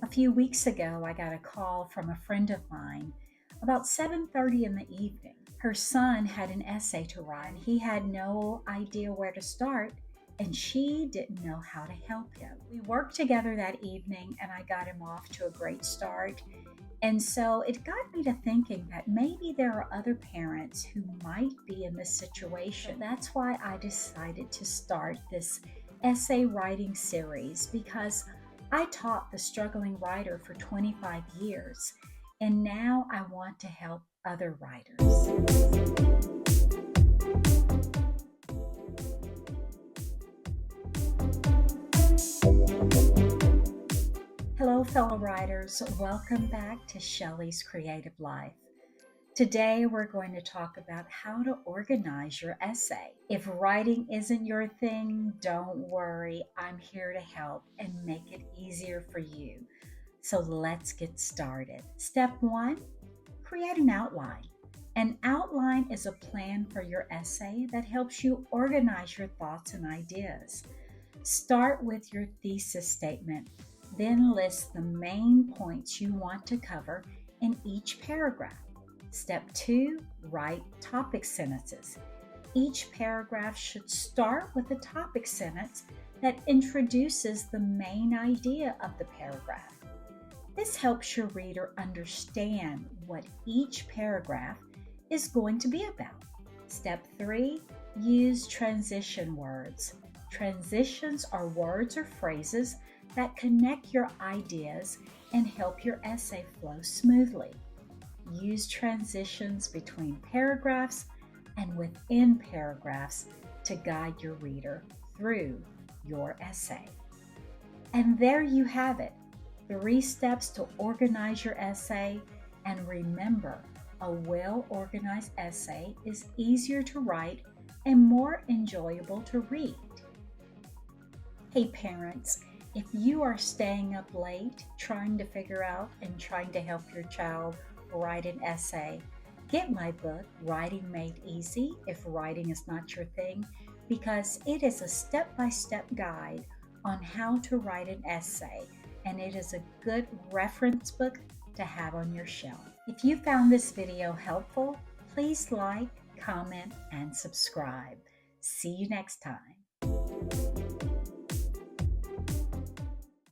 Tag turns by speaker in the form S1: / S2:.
S1: A few weeks ago, I got a call from a friend of mine about 7:30 in the evening. Her son had an essay to write, and he had no idea where to start, and she didn't know how to help him. We worked together that evening, and I got him off to a great start. And so it got me to thinking that maybe there are other parents who might be in this situation. That's why I decided to start this essay writing series because I taught the struggling writer for 25 years, and now I want to help other writers. Hello, fellow writers. Welcome back to Shelly's Creative Life. Today, we're going to talk about how to organize your essay. If writing isn't your thing, don't worry. I'm here to help and make it easier for you. So let's get started. Step one, create an outline. An outline is a plan for your essay that helps you organize your thoughts and ideas. Start with your thesis statement, then list the main points you want to cover in each paragraph. Step two, write topic sentences. Each paragraph should start with a topic sentence that introduces the main idea of the paragraph. This helps your reader understand what each paragraph is going to be about. Step three, use transition words. Transitions are words or phrases that connect your ideas and help your essay flow smoothly. Use transitions between paragraphs and within paragraphs to guide your reader through your essay. And there you have it, 3 steps to organize your essay. And remember, a well-organized essay is easier to write and more enjoyable to read. Hey parents, if you are staying up late trying to figure out and trying to help your child write an essay, get my book, Writing Made Easy If Writing Is Not Your Thing, because it is a step-by-step guide on how to write an essay, and it is a good reference book to have on your shelf. If you found this video helpful, please like, comment, and subscribe. See you next time.